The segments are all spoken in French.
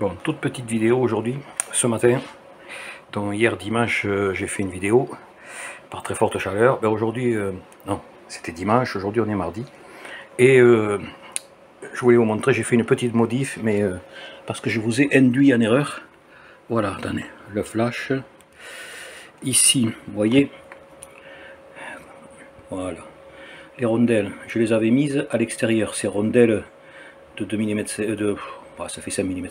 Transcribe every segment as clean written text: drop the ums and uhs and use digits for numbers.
Bon, toute petite vidéo aujourd'hui, ce matin. Donc hier dimanche, j'ai fait une vidéo par très forte chaleur. Ben, aujourd'hui, non, c'était dimanche, aujourd'hui on est mardi. Et je voulais vous montrer, j'ai fait une petite modif, mais parce que je vous ai induit en erreur. Voilà, attendez, le flash. Ici, vous voyez, voilà, les rondelles, je les avais mises à l'extérieur. Ces rondelles de 2 mm, ça fait 5 mm.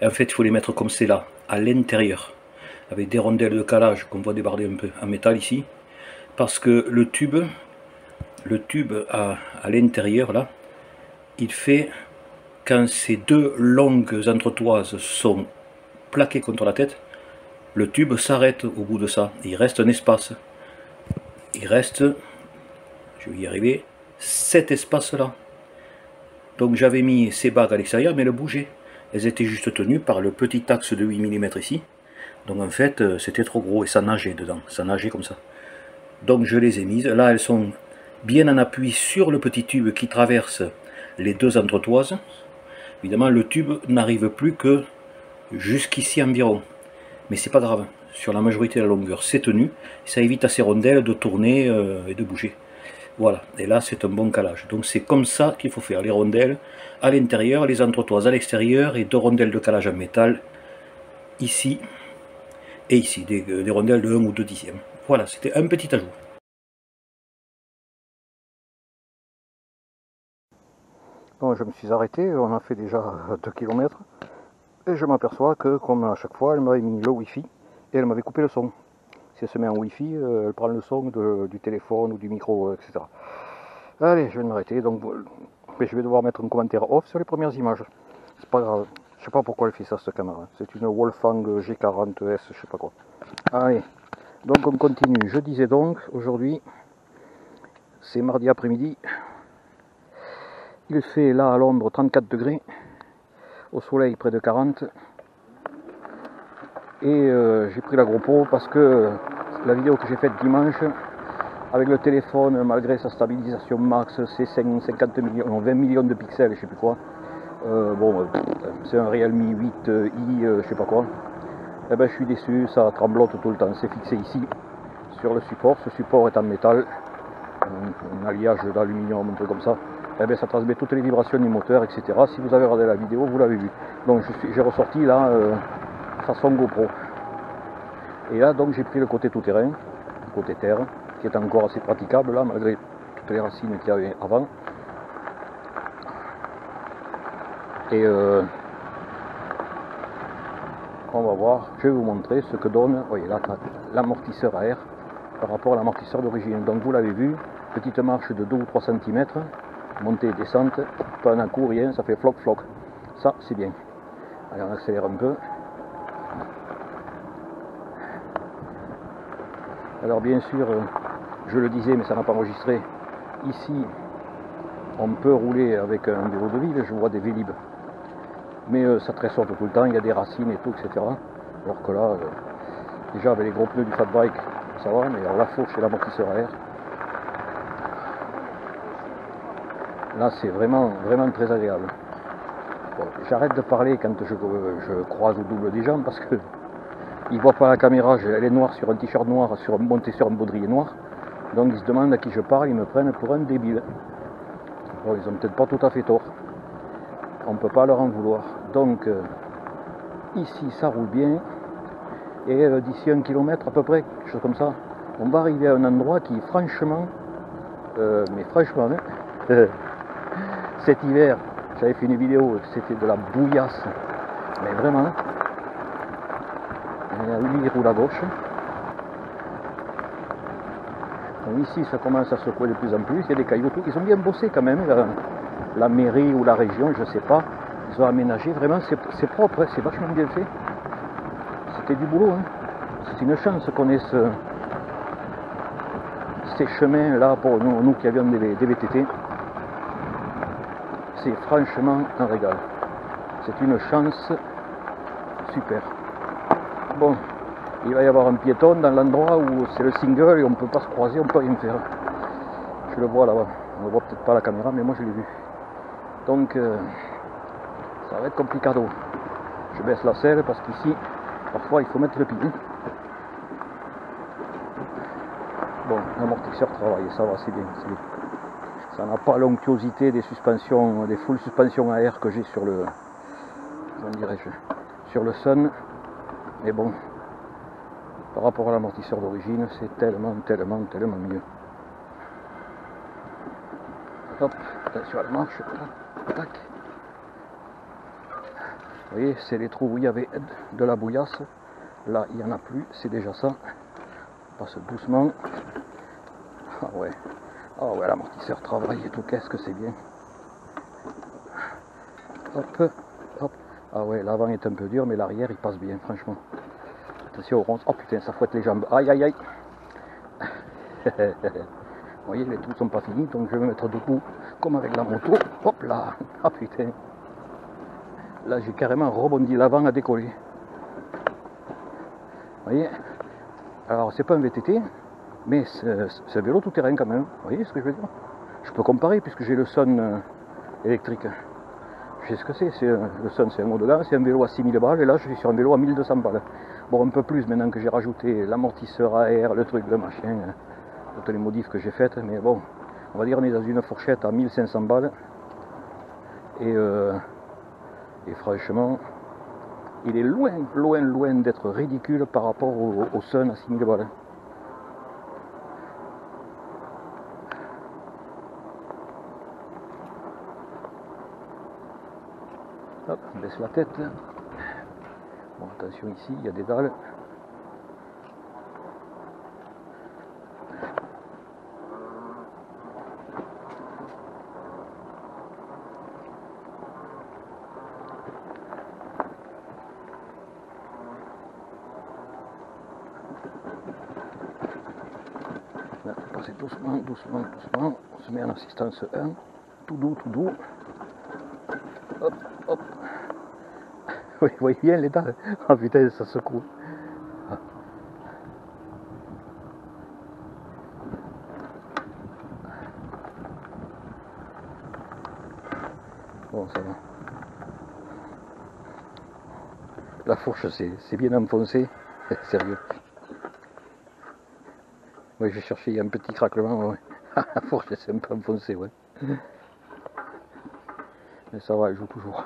Et en fait, il faut les mettre comme c'est là, à l'intérieur, avec des rondelles de calage qu'on voit débarder un peu en métal ici, parce que le tube à l'intérieur là, il fait, quand ces deux longues entretoises sont plaquées contre la tête, le tube s'arrête au bout de ça, il reste un espace, il reste, je vais y arriver, cet espace là. Donc j'avais mis ces bagues à l'extérieur, mais elles bougeaient, elles étaient juste tenues par le petit axe de 8 mm ici. Donc en fait, c'était trop gros et ça nageait dedans, ça nageait comme ça. Donc je les ai mises, là elles sont bien en appui sur le petit tube qui traverse les deux entretoises. Évidemment le tube n'arrive plus que jusqu'ici environ, mais c'est pas grave, sur la majorité de la longueur c'est tenu, ça évite à ces rondelles de tourner et de bouger. Voilà, et là c'est un bon calage. Donc c'est comme ça qu'il faut faire, les rondelles à l'intérieur, les entretoises à l'extérieur et deux rondelles de calage en métal ici et ici, des rondelles de 1 ou 2 dixièmes. Voilà, c'était un petit ajout. Bon, je me suis arrêté, on a fait déjà 2 km et je m'aperçois que, comme à chaque fois, elle m'avait mis le Wi-Fi et elle m'avait coupé le son. Si elle se met en Wi-Fi, elle prend le son du téléphone ou du micro, etc. Allez, je vais m'arrêter, donc mais je vais devoir mettre un commentaire off sur les premières images. C'est pas grave, je sais pas pourquoi elle fait ça cette caméra. C'est une Wolfgang G40S, je sais pas quoi. Allez, donc on continue. Je disais donc, aujourd'hui, c'est mardi après-midi. Il fait là à l'ombre 34 degrés, au soleil près de 40. Et j'ai pris l'AgroPro parce que la vidéo que j'ai faite dimanche, avec le téléphone, malgré sa stabilisation max, c'est 50 millions, non, 20 millions de pixels, je sais plus quoi. C'est un Realme 8i, je sais pas quoi. Eh ben je suis déçu, ça tremblote tout le temps. C'est fixé ici, sur le support. Ce support est en métal, un alliage d'aluminium, un peu comme ça. Eh bien, ça transmet toutes les vibrations du moteur, etc. Si vous avez regardé la vidéo, vous l'avez vu. Donc j'ai ressorti là façon GoPro. Et là donc j'ai pris le côté tout-terrain, le côté terre, qui est encore assez praticable là, malgré toutes les racines qu'il y avait avant. Et on va voir, je vais vous montrer ce que donne, voyez là, l'amortisseur à air par rapport à l'amortisseur d'origine. Donc vous l'avez vu, petite marche de 2 ou 3 cm. Montée et descente, pas un coup, rien, ça fait floc floc. Ça c'est bien. Allez, on accélère un peu. Alors bien sûr, je le disais mais ça n'a pas enregistré, ici on peut rouler avec un vélo de ville, je vois des Vélib, mais ça tressaude tout le temps, il y a des racines et tout, etc. Alors que là, déjà avec les gros pneus du fat bike, ça va, mais alors la fourche et l'amortisseur à air, là c'est vraiment très agréable. Bon, j'arrête de parler quand je croise ou double des gens parce que ils voient pas la caméra, elle est noire sur un t-shirt noir, monté sur un baudrier noir. Donc ils se demandent à qui je parle, ils me prennent pour un débile. Bon, ils ont peut-être pas tout à fait tort. On ne peut pas leur en vouloir. Donc ici ça roule bien. Et d'ici 1 km à peu près, quelque chose comme ça, on va arriver à un endroit qui franchement, mais franchement, cet hiver, j'avais fait une vidéo, c'était de la bouillasse, mais vraiment, il roule à gauche. Donc ici ça commence à secouer de plus en plus, il y a des cailloux qui sont bien bossés quand même, la mairie ou la région, je sais pas, ils ont aménagé, vraiment c'est propre, c'est vachement bien fait. C'était du boulot, hein. C'est une chance qu'on ait ces chemins là pour nous qui avions des VTT. C'est franchement un régal. C'est une chance super. Bon, il va y avoir un piéton dans l'endroit où c'est le single et on ne peut pas se croiser, on ne peut rien faire. Je le vois là-bas. On ne voit peut-être pas à la caméra, mais moi je l'ai vu. Donc, ça va être complicado. Je baisse la selle parce qu'ici, parfois il faut mettre le pied. Bon, l'amortisseur travaille, ça va, c'est bien. Ça n'a pas l'onctuosité des suspensions, des full suspensions à air que j'ai sur le, comment dirais-je, sur le Sun. Mais bon, par rapport à l'amortisseur d'origine, c'est tellement mieux. Hop, attention à la marche, tac. Vous voyez, c'est les trous où il y avait de la bouillasse. Là, il n'y en a plus, c'est déjà ça. On passe doucement. Ah ouais, l'amortisseur travaille et tout, qu'est-ce que c'est bien. Hop, hop. Ah ouais, l'avant est un peu dur, mais l'arrière il passe bien, franchement. Attention aux ronces. Oh putain, ça fouette les jambes. Aïe aïe aïe. Vous voyez, les trous sont pas finis, donc je vais me mettre debout comme avec la moto. Hop là. Ah putain. Là, j'ai carrément rebondi, l'avant a décollé. Vous voyez. Alors, c'est pas un VTT, mais c'est un vélo tout-terrain quand même. Vous voyez ce que je veux dire? Je peux comparer puisque j'ai le Sun électrique. Je sais ce que c'est. Le Sun, c'est un haut de gamme, c'est un vélo à 6000 balles, et là, je suis sur un vélo à 1200 balles. Bon, un peu plus maintenant que j'ai rajouté l'amortisseur à air, le truc, le machin, toutes les modifs que j'ai faites, mais bon, on va dire on est dans une fourchette à 1500 balles. Et franchement, il est loin d'être ridicule par rapport au Sun à 6000 balles. Hop, on baisse la tête. Bon, attention ici, il y a des dalles. Là, passer doucement, on se met en assistance 1, tout doux. Hop, hop. Oui, vous voyez bien les dalles. Ah putain, ça secoue. Ah. Bon, ça va. La fourche, c'est bien enfoncé. Sérieux. Oui, j'ai cherché, il y a un petit craquement. Ouais. La fourche, c'est un peu enfoncé, ouais. Mais ça va, elle joue toujours.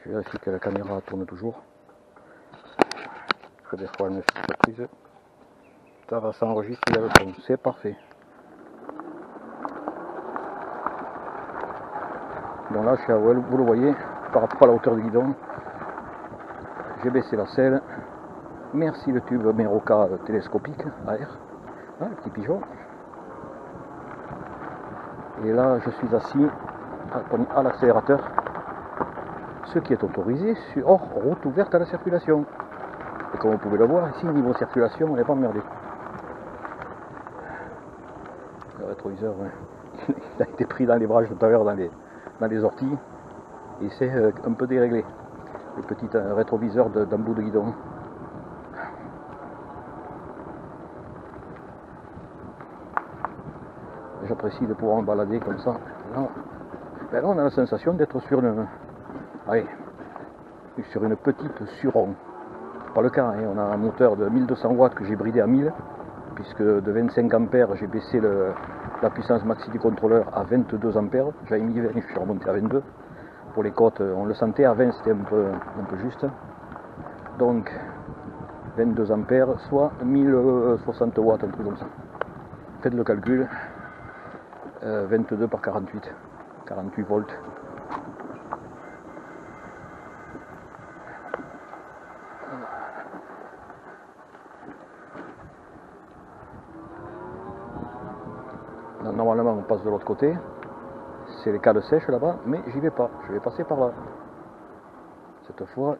Je vérifie que la caméra tourne toujours. Parce que des fois elle me fait surprise. Ça va s'enregistrer, il y a le son. C'est parfait. Donc là, je suis à vous le voyez, par rapport à la hauteur du guidon. J'ai baissé la selle. Merci le tube Meroca télescopique à air. Hein, le petit pigeon. Et là, je suis assis à l'accélérateur. Ce qui est autorisé hors route ouverte à la circulation. Et comme vous pouvez le voir, ici, niveau circulation, on n'est pas emmerdé. Le rétroviseur, ouais. Il a été pris dans les bras tout à l'heure dans les orties. Et c'est un peu déréglé. Le petit rétroviseur d'un bout de guidon. J'apprécie de pouvoir me balader comme ça. Là, ben là on a la sensation d'être sur une petite Suron. Pas le cas, hein. On a un moteur de 1200 watts que j'ai bridé à 1000, puisque de 25 ampères j'ai baissé la puissance maxi du contrôleur à 22 ampères. J'avais mis 20 et je suis remonté à 22. Pour les côtes, on le sentait, à 20 c'était un peu juste. Donc 22 ampères, soit 1060 watts, un truc comme ça. Faites le calcul. 22 par 48 volts. Là, normalement on passe de l'autre côté, c'est les cales sèches là-bas, mais j'y vais pas, je vais passer par là. Cette fois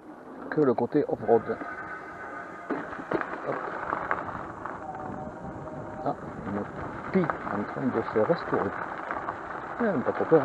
que le côté off-road. Ah, une pie en train de se restaurer. Pas trop peur.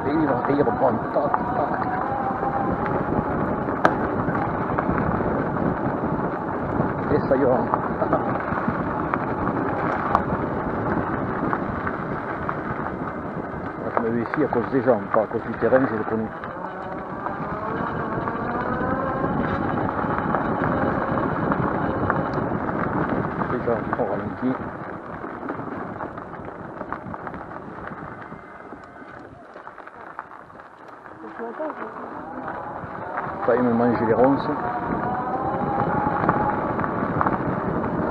Et il reprend. Tac, tac. Et ça y va. Je me méfie à cause des jambes, pas à cause du terrain, je le connais. Déjà, on ralentit. Pas me manger les ronces.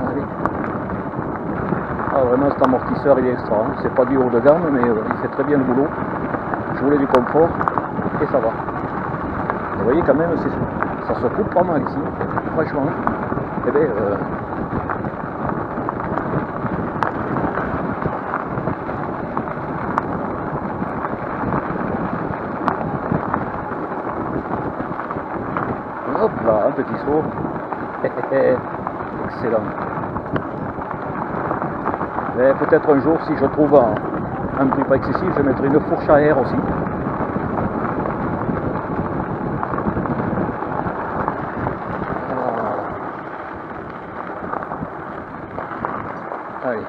Allez. Ah, vraiment, cet amortisseur il est extra. Hein. C'est pas du haut de gamme, mais il fait très bien le boulot. Je voulais du confort et ça va. Vous voyez quand même, ça se coupe pas mal ici. Franchement. Eh bien, hop là, un petit saut. Excellent. Mais peut-être un jour, si je trouve un prix pas excessif, je mettrai une fourche à air aussi. Allez.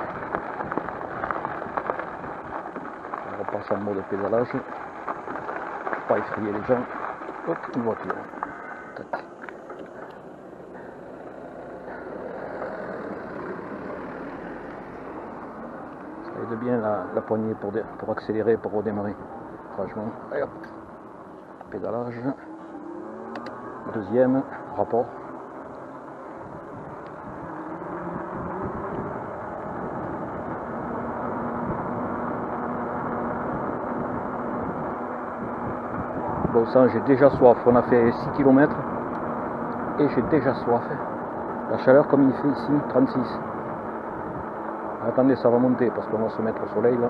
On repasse en mode pédalage. Pas effrayer les gens. Hop, une voiture. Tac. Ça aide bien la poignée pour accélérer, pour redémarrer. Franchement, allez hop. Pédalage. Deuxième, rapport. Bon sang, j'ai déjà soif. On a fait 6 km et j'ai déjà soif. La chaleur comme il fait ici, 36. Attendez, ça va monter parce qu'on va se mettre au soleil là.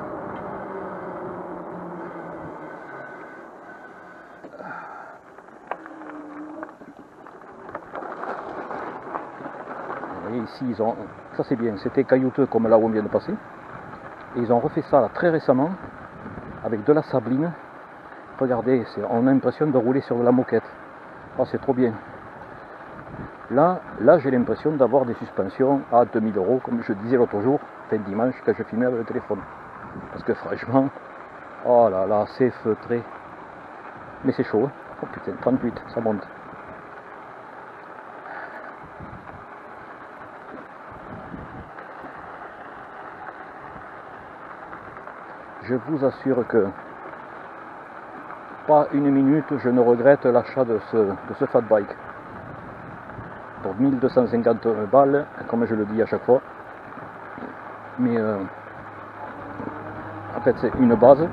Vous voyez ici, ils ont, ça c'est bien, c'était caillouteux comme là où on vient de passer. Et ils ont refait ça là, très récemment avec de la sabline. Regardez, on a l'impression de rouler sur de la moquette. Oh, c'est trop bien. Là j'ai l'impression d'avoir des suspensions à 2000 €, comme je disais l'autre jour, fin de dimanche, quand je filmais avec le téléphone. Parce que franchement, oh là là, c'est feutré. Mais c'est chaud, hein. Oh putain, 38, ça monte. Je vous assure que pas une minute je ne regrette l'achat de ce fat bike. Pour 1250 balles, comme je le dis à chaque fois. Mais en fait c'est une base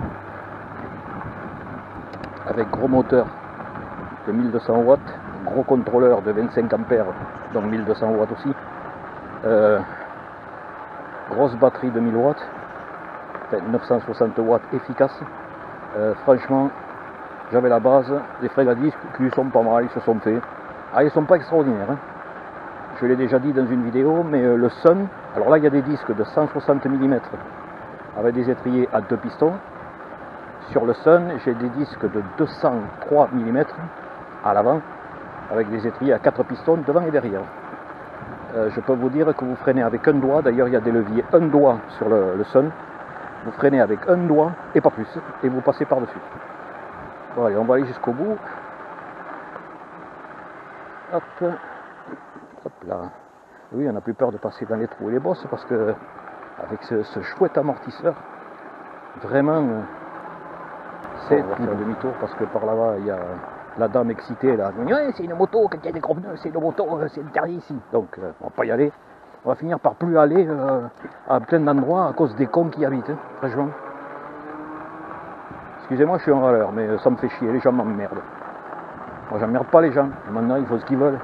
avec gros moteur de 1200 watts, gros contrôleur de 25 ampères, donc 1200 watts aussi, grosse batterie de 1000 watts, 960 watts efficace. Franchement, j'avais la base, les freins à disque qui sont pas mal, ils se sont faits. Ah, ils sont pas extraordinaires, hein. Je l'ai déjà dit dans une vidéo, mais le Sun, alors là il y a des disques de 160 mm avec des étriers à 2 pistons. Sur le Sun, j'ai des disques de 203 mm à l'avant avec des étriers à 4 pistons devant et derrière. Je peux vous dire que vous freinez avec un doigt, d'ailleurs il y a des leviers un doigt sur le Sun. Vous freinez avec un doigt et pas plus, et vous passez par-dessus. Bon allez, on va aller jusqu'au bout. Hop, hop là. Oui, on n'a plus peur de passer dans les trous et les bosses parce que avec ce chouette amortisseur, vraiment, c'est un demi-tour parce que par là-bas il y a la dame excitée là. Ouais, c'est une moto, quand il y a des gros pneus, c'est une moto, c'est interdit ici. Donc on va pas y aller. On va finir par plus aller à plein d'endroits à cause des cons qui y habitent, hein, franchement. Excusez-moi, je suis un râleur, mais ça me fait chier, les gens m'emmerdent. Moi, j'emmerde pas les gens, maintenant ils font ce qu'ils veulent.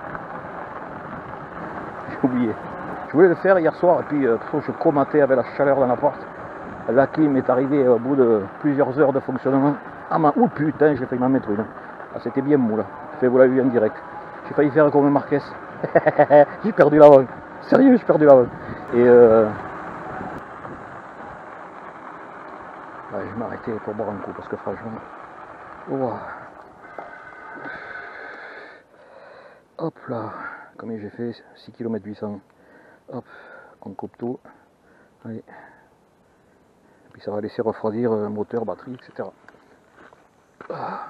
J'ai oublié. Je voulais le faire hier soir, et puis je comatais avec la chaleur dans l'appart. La clim est arrivée au bout de plusieurs heures de fonctionnement. Ah, oh putain, j'ai failli m'en mettre une. Ah, c'était bien mou là. Vous l'avez vu en direct. J'ai failli faire comme Marquez. J'ai perdu l'avant. Sérieux, j'ai perdu l'avant. Et ouais, je vais m'arrêter pour boire un coup parce que franchement, Oh. Hop là, combien j'ai fait? 6 km 800. Hop, on coupe tout. Allez. Et puis ça va laisser refroidir moteur, batterie, etc. Ah.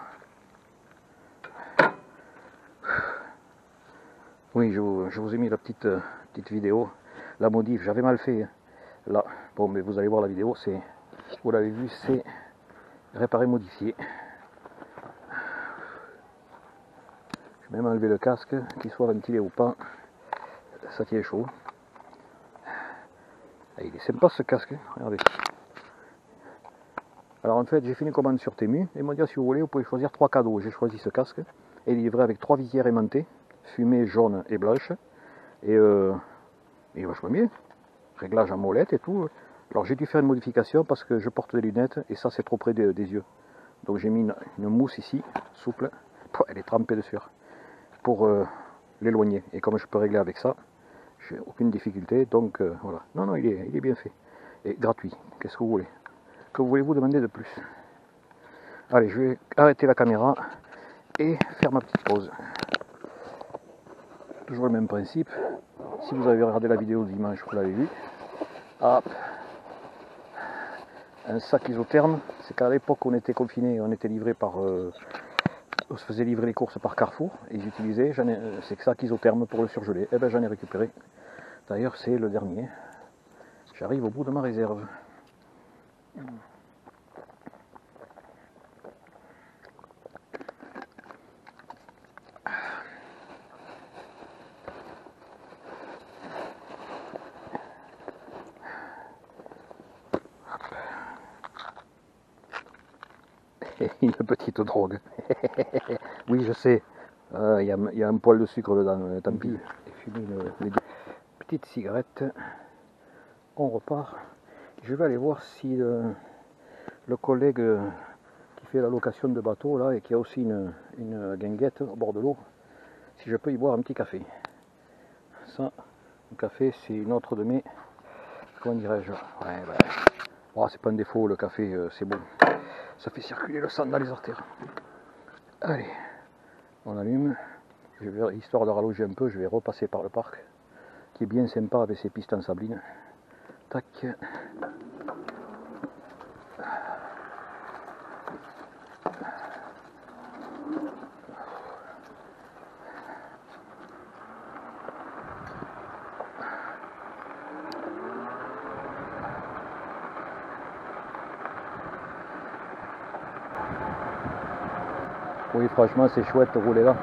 Oui, je vous ai mis la petite vidéo. La modif, j'avais mal fait. Là, bon, mais vous allez voir la vidéo, c'est, vous l'avez vu, c'est réparer, modifier. Je vais même enlever le casque, qu'il soit ventilé ou pas. Ça qui est chaud. Et il est sympa ce casque, regardez. Alors en fait, j'ai fait une commande sur Temu, et ils m'ont dit si vous voulez, vous pouvez choisir 3 cadeaux. J'ai choisi ce casque, et il est livré avec 3 visières aimantées, fumée, jaune et blanche. Et il est vachement bien. Réglage en molette et tout. Alors j'ai dû faire une modification parce que je porte des lunettes, et ça c'est trop près des yeux. Donc j'ai mis une mousse ici, souple, elle est trempée de sueur, pour l'éloigner. Et comme je peux régler avec ça, j'ai aucune difficulté, donc voilà. Non, non, il est bien fait. Et gratuit, qu'est-ce que vous voulez? Que voulez-vous demander de plus? Allez, je vais arrêter la caméra et faire ma petite pause. Toujours le même principe. Si vous avez regardé la vidéo du dimanche, vous l'avez vu. Hop. Un sac isotherme. C'est qu'à l'époque, on était confiné, on était livré par... on se faisait livrer les courses par Carrefour. Et j'utilisais, c'est que sac isotherme pour le surgeler. Et ben j'en ai récupéré. D'ailleurs, c'est le dernier. J'arrive au bout de ma réserve. Une petite drogue. Oui, je sais. Il y a un poil de sucre dedans, tant pis. Et fumer les petites cigarettes. On repart. Je vais aller voir si le collègue qui fait la location de bateau là et qui a aussi une guinguette au bord de l'eau, si je peux y boire un petit café. Ça, le café, c'est une autre de mes... Comment dirais-je? Ouais, ben, oh, c'est pas un défaut, le café, c'est bon. Ça fait circuler le sang dans les artères. Allez, on allume. Je vais, histoire de rallonger un peu, je vais repasser par le parc, qui est bien sympa avec ses pistes en sabline. Tac. Oui, franchement, c'est chouette de rouler là.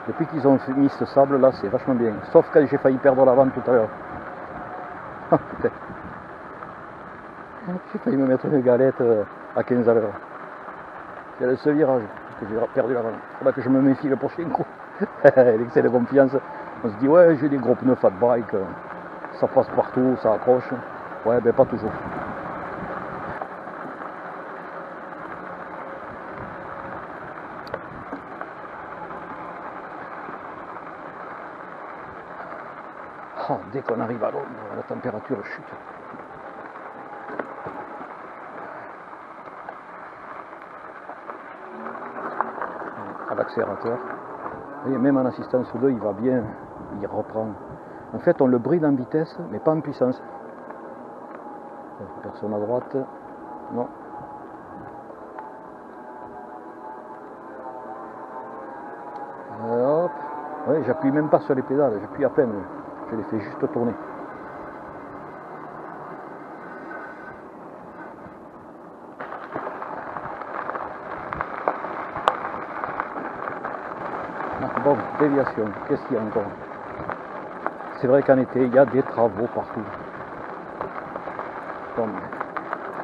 Depuis qu'ils ont mis ce sable là, c'est vachement bien. Sauf quand j'ai failli perdre la vanne tout à l'heure. Ah putain. J'ai failli me mettre une galette à 15 à l'heure. C'est le seul virage que j'ai perdu la vanne. Il faudra que je me méfie le prochain coup. L'excès de confiance. On se dit ouais, j'ai des gros pneus fat bike, ça passe partout, ça accroche. Ouais, ben pas toujours. Oh, dès qu'on arrive à Londres, la température chute. À l'accélérateur. Et même en assistance 2, il va bien, il reprend. En fait, on le bride en vitesse, mais pas en puissance. Personne à droite. Non. Hop. Ouais, j'appuie même pas sur les pédales, j'appuie à peine. Je les fais juste tourner. Bon, déviation, qu'est-ce qu'il y a encore? C'est vrai qu'en été, il y a des travaux partout. Bon,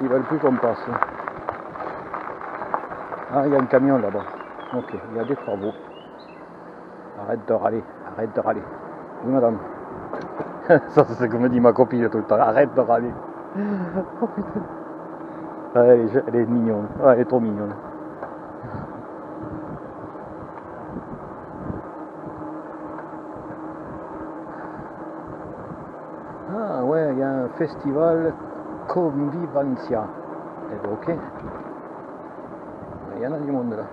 ils veulent plus qu'on passe. Ah, il y a un camion là-bas. Ok, il y a des travaux. Arrête de râler, arrête de râler. Oui, madame. Ça, c'est ce que me dit ma copine tout le temps. Arrête de râler. Oh putain. Elle est mignonne. Ah, elle est trop mignonne. Ah ouais, il y a un festival Convivencia. Eh bien, ok. Il y en a du monde là.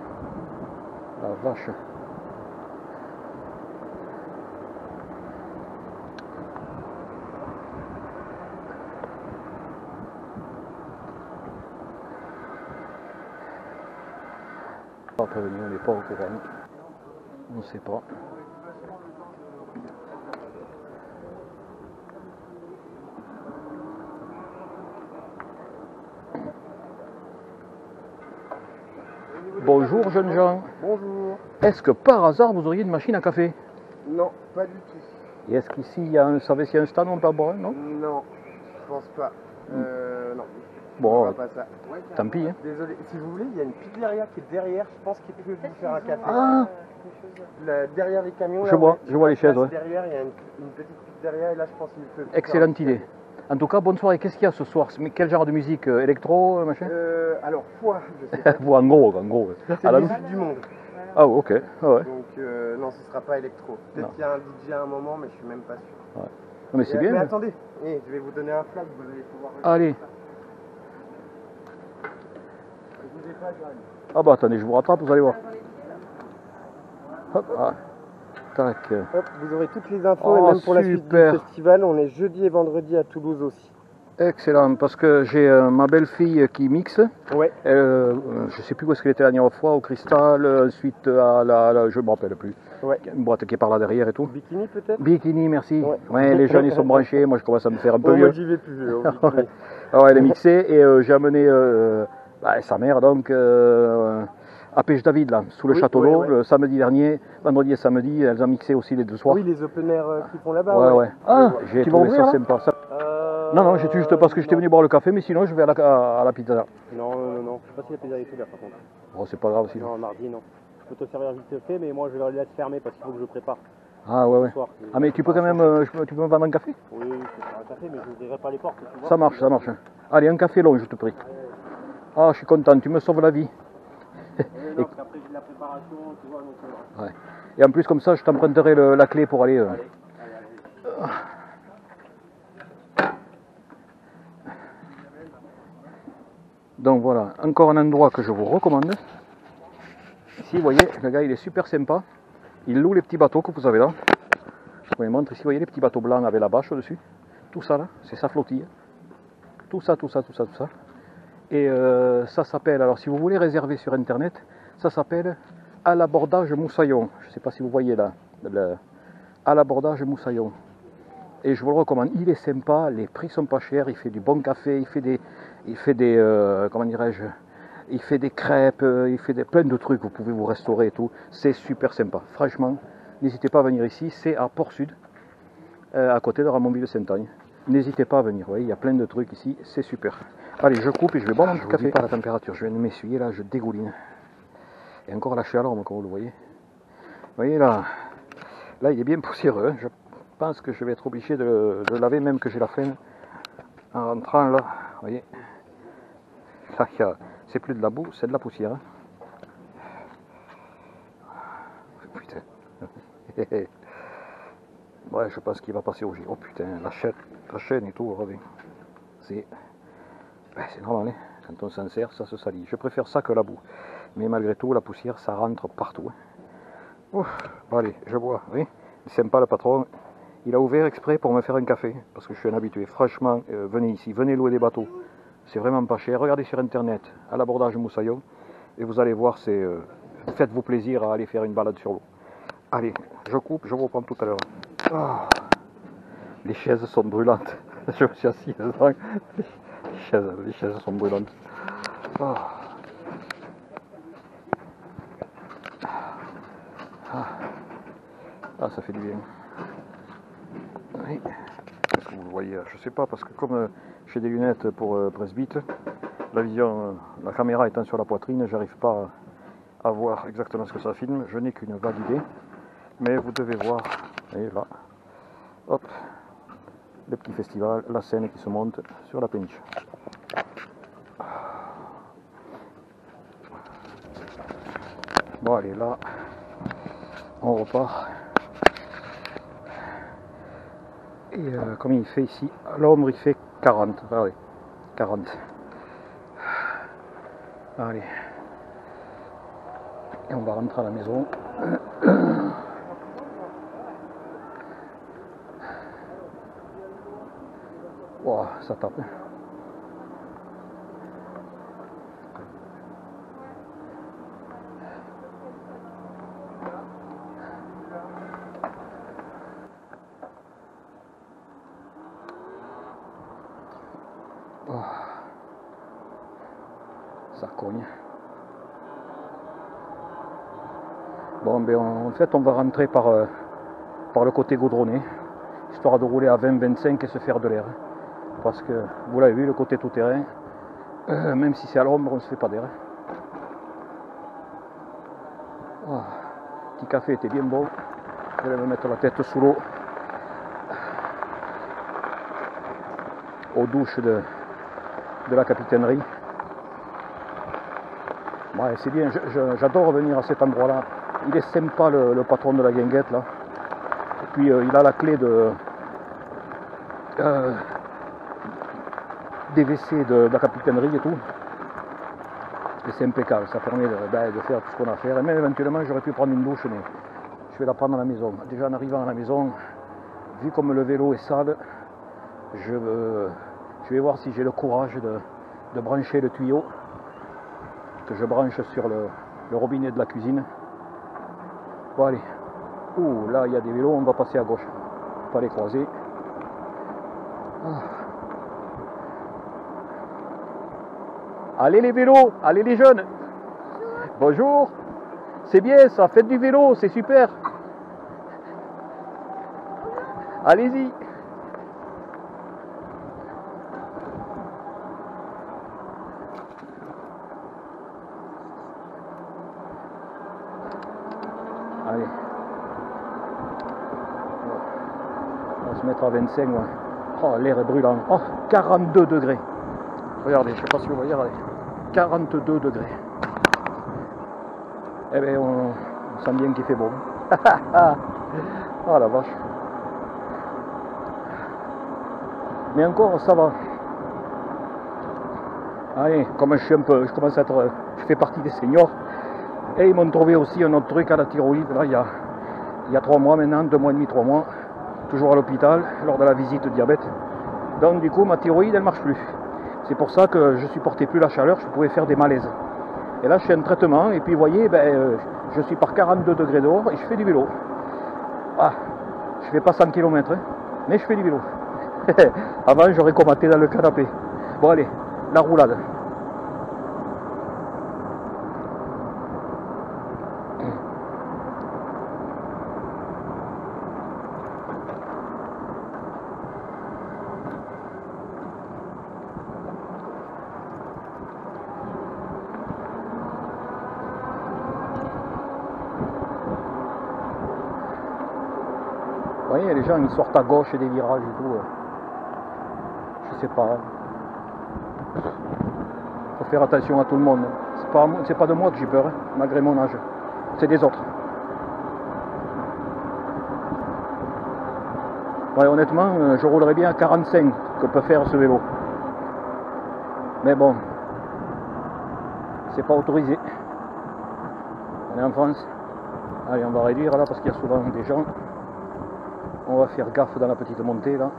La vache. On va prévenir, on n'est pas au courant. On ne sait pas. Bonjour jeunes gens. Bonjour. Est-ce que par hasard vous auriez une machine à café? Non, pas du tout. Et est-ce qu'ici il y a un, savez s'il y a un stand où on peut boire, non? Non, je pense pas. Non. Bon, On fera pas ça. tant pis. Hein. Désolé, si vous voulez, il y a une pizzeria qui est derrière, je pense qu'il peut vous faire un café. Ah, Derrière les camions, je vois les chaises. Ouais. Derrière, il y a une petite pizzeria et là, je pense qu'il peut. Excellente idée. En tout cas, bonne soirée. Qu'est-ce qu'il y a ce soir? Mais quel genre de musique? Électro, machin? Alors, foi, je sais pas. Bon, en gros. C'est la musique du monde. Ah, ok. Ah, ouais. Donc, non, ce sera pas électro. Peut-être qu'il y a un DJ à un moment, mais je suis même pas sûr. Ouais. Non, mais c'est bien. Mais attendez, je vais vous donner un flag, vous allez pouvoir. Allez. Ne bougez pas, Johan. Ah bah attendez, je vous rattrape, vous allez voir. Hop, ah. Tac. Hop, vous aurez toutes les infos et Oh, même pour la suite du festival, on est jeudi et vendredi à Toulouse aussi. Excellent, parce que j'ai ma belle-fille qui mixe. Ouais. Je sais plus où est-ce qu'elle était la dernière fois, au Cristal, ensuite à je me rappelle plus. Ouais. Une boîte qui est par là derrière et tout. Bikini peut-être? Bikini, merci. Ouais. Ouais, les jeunes ils sont branchés, moi je commence à me faire un peu vieux. Moi j'y vais plus. Ouais. Ah ouais, elle est mixée et j'ai amené sa mère donc à Pêche David là, sous le château d'eau, le samedi dernier, vendredi et samedi, elles ont mixé aussi les deux soirs. Oui, les open air qui font là-bas. Ouais. Ah, j'ai trouvé ça sympa. Non, j'étais juste parce que j'étais venu boire le café, mais sinon je vais à la pizza. Non. Je sais pas si la pizza est ouverte par contre. Bon, c'est pas grave aussi. Non, mardi non. Je peux te servir vite fait, mais moi je vais la laisser fermer parce qu'il faut que je prépare. Ah ouais. Ah mais tu peux quand même, tu peux me vendre un café? Oui, je peux faire un café, mais je n'ouvrirai pas les portes. Tu vois. Ça marche. Allez, un café long, je te prie. Ah, je suis content, tu me sauves la vie. Non, parce qu'après j'ai de la préparation, tu vois. Donc, ouais. Et en plus comme ça, je t'emprunterai la clé pour aller. Allez. Donc voilà, encore un endroit que je vous recommande. Ici, vous voyez, le gars il est super sympa. Il loue les petits bateaux que vous avez là. Je vous les montre ici, vous voyez les petits bateaux blancs avec la bâche au-dessus. Tout ça là, c'est sa flottille. Tout ça. Et ça s'appelle, alors si vous voulez réserver sur internet, ça s'appelle à l'abordage Moussaillon. Je ne sais pas si vous voyez là, à l'abordage Moussaillon. Et je vous le recommande, il est sympa, les prix sont pas chers, il fait du bon café, il fait des comment dirais-je, il fait des crêpes, il fait plein de trucs, vous pouvez vous restaurer et tout, c'est super sympa. Franchement, n'hésitez pas à venir ici, c'est à Port-Sud, à côté de Ramonville-Saint-Agne. N'hésitez pas à venir, vous voyez, il y a plein de trucs ici, c'est super. Allez, je coupe et je vais boire mon petit café. Pas la température, je viens de m'essuyer là, je dégouline. Et encore la chaleur, comme vous le voyez. Vous voyez là, il est bien poussiéreux, hein. Je pense que je vais être obligé de le laver, même que j'ai la flemme. En rentrant là, vous voyez, là, c'est plus de la boue, c'est de la poussière. Hein. Putain. Ouais, je pense qu'il va passer au J. Oh putain, la chaîne et tout, c'est normal, hein. Quand on s'en sert, ça se salit. Je préfère ça que la boue. Mais malgré tout, la poussière, ça rentre partout. Hein. Ouf, bon, allez, je bois, oui. Sympa le patron. Il a ouvert exprès pour me faire un café, parce que je suis un habitué. Franchement, venez ici, venez louer des bateaux. C'est vraiment pas cher. Regardez sur internet, à l'abordage Moussaillon, et vous allez voir, faites-vous plaisir à aller faire une balade sur l'eau. Allez, je coupe, je vous reprends tout à l'heure. Oh, les chaises sont brûlantes. Je me suis assis dedans. Les chaises sont brûlantes. Oh. Ah, ça fait du bien. Oui. Est-ce que vous le voyez? Je sais pas, parce que comme j'ai des lunettes pour presbyte, la caméra étant sur la poitrine, j'arrive pas à voir exactement ce que ça filme. Je n'ai qu'une vague idée, mais vous devez voir. Et là, hop, le petit festival, la scène qui se monte sur la péniche. Bon, allez, là, on repart. Et comme il fait ici, à l'ombre il fait 40, regardez, 40. Allez. Et on va rentrer à la maison. Wow, ça tape. Oh. Ça cogne. Bon, ben en fait, on va rentrer par le côté goudronné, histoire de rouler à 20-25 et se faire de l'air. Parce que, vous l'avez vu, le côté tout-terrain, même si c'est à l'ombre, on ne se fait pas d'air. Oh, petit café était bien bon. Je vais me mettre la tête sous l'eau. Aux douches de la capitainerie. Ouais, c'est bien, j'adore venir à cet endroit-là. Il est sympa, le patron de la guinguette, là. Et puis, il a la clé des WC de la capitainerie et tout. Et c'est impeccable, ça permet de faire tout ce qu'on a à faire. Et même éventuellement, j'aurais pu prendre une douche, mais je vais la prendre à la maison. Déjà, en arrivant à la maison, vu comme le vélo est sale, je vais voir si j'ai le courage de brancher le tuyau que je branche sur le robinet de la cuisine. Bon, allez. Ouh, là, il y a des vélos, on va passer à gauche. Pas les croiser. Ah. Allez les vélos, allez les jeunes. Bonjour. C'est bien ça, faites du vélo, c'est super. Allez-y. Allez. On va se mettre à 25, ouais. Oh, l'air est brûlant. Oh, 42 degrés. Regardez, je ne sais pas si vous voyez, regardez. 42 degrés. Eh bien, on sent bien qu'il fait beau. Oh la vache. Mais encore, ça va. Allez, comme je commence à être, je fais partie des seniors. Et ils m'ont trouvé aussi un autre truc à la thyroïde, là, il y a 3 mois maintenant, 2 mois et demi, 3 mois. Toujours à l'hôpital, lors de la visite diabète. Donc du coup, ma thyroïde, elle marche plus. C'est pour ça que je supportais plus la chaleur, je pouvais faire des malaises. Et là, je fais un traitement, et puis vous voyez, je suis par 42 degrés dehors, et je fais du vélo. Ah, je fais pas 100 km, hein, mais je fais du vélo. Avant, j'aurais comaté dans le canapé. Bon, allez, la roulade. Vous voyez, les gens, ils sortent à gauche des virages et tout. Je sais pas. Faut faire attention à tout le monde. C'est pas de moi que j'ai peur, hein, malgré mon âge. C'est des autres. Ouais, honnêtement, je roulerais bien à 45 que peut faire ce vélo. Mais bon, c'est pas autorisé. On est en France. Allez, on va réduire là parce qu'il y a souvent des gens. On va faire gaffe dans la petite montée là.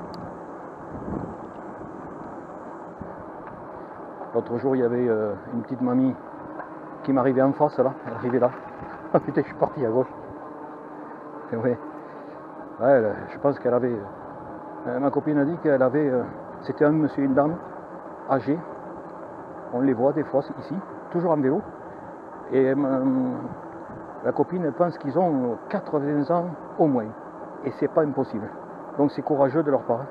L'autre jour, il y avait une petite mamie qui m'arrivait en face là. Elle arrivait là. Ah putain, je suis parti à gauche. Et ouais. Ouais, je pense qu'elle avait. Ma copine a dit qu'elle avait. C'était un monsieur et une dame âgés. On les voit des fois ici, toujours en vélo. Et la copine elle pense qu'ils ont 80 ans au moins. Et c'est pas impossible. Donc c'est courageux de leur part.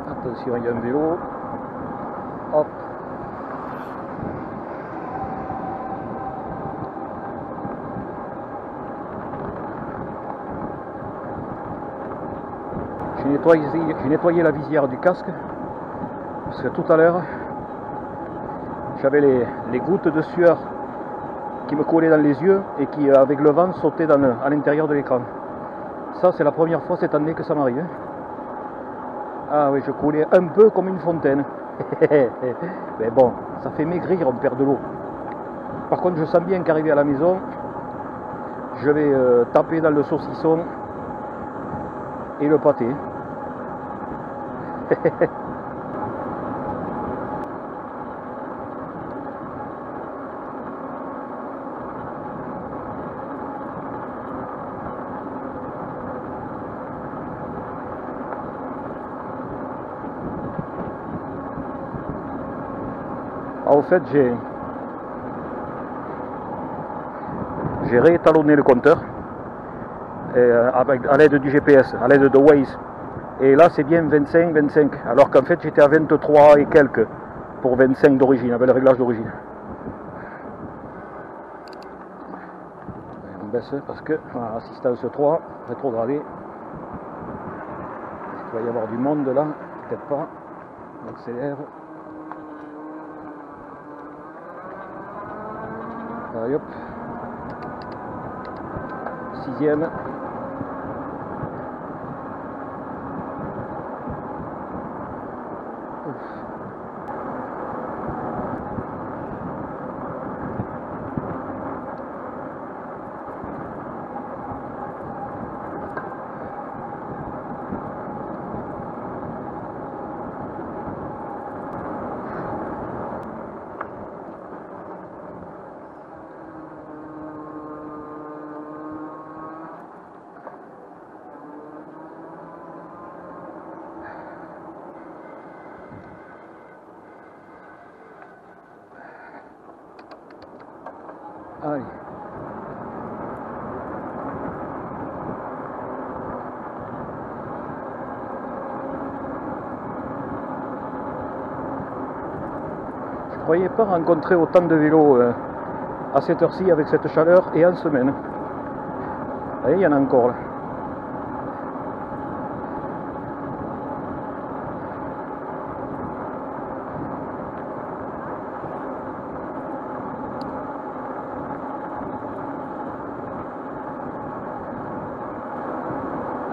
Attention, il y a un vélo. Hop. nettoyé la visière du casque, parce que tout à l'heure, j'avais les gouttes de sueur qui me collaient dans les yeux et qui, avec le vent, sautaient à l'intérieur de l'écran. Ça, c'est la première fois cette année que ça m'arrive. Ah oui, je coulais un peu comme une fontaine. Mais bon, ça fait maigrir, on perd de l'eau. Par contre, je sens bien qu'arrivé à la maison, je vais taper dans le saucisson et le pâté. En fait, j'ai réétalonné le compteur à l'aide du GPS, à l'aide de Waze. Et là, c'est bien 25, alors qu'en fait, j'étais à 23 et quelques pour 25 d'origine, avec le réglage d'origine. On baisse parce que, voilà, assistance 3, rétrogradé. Il va y avoir du monde là, peut-être pas. On accélère. Allez hop, 6e. Allez. Je ne croyais pas rencontrer autant de vélos à cette heure-ci avec cette chaleur et en semaine. Et il y en a encore là.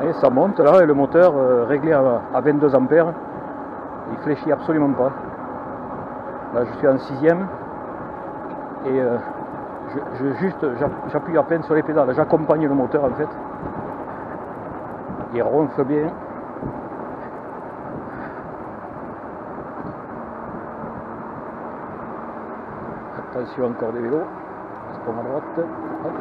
Et ça monte là et le moteur réglé à 22 ampères, il fléchit absolument pas. Là je suis en 6e et j'appuie à peine sur les pédales, j'accompagne le moteur en fait. Il ronfle bien. Attention, encore des vélos. On se prend à droite. Hop.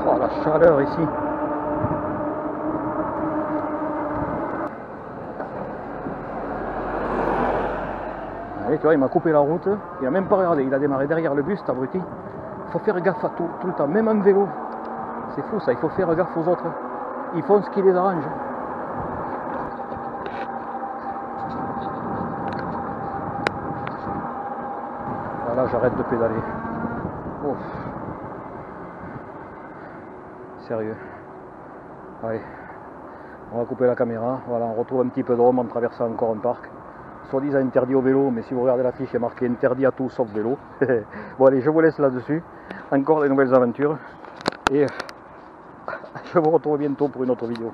Oh la chaleur ici. Allez, tu vois, il m'a coupé la route, il n'a même pas regardé, il a démarré derrière le bus, cet abruti. Il faut faire gaffe à tout le temps, même en vélo. C'est fou ça, il faut faire gaffe aux autres. Ils font ce qui les arrange. Voilà, j'arrête de pédaler. Ouf. Sérieux. Allez, on va couper la caméra. Voilà, on retrouve un petit peu de Rome en traversant encore un parc. Soit-disant interdit au vélo, mais si vous regardez l'affiche, il y a marqué interdit à tout sauf vélo. Bon allez, je vous laisse là-dessus. Encore des nouvelles aventures. Et je vous retrouve bientôt pour une autre vidéo.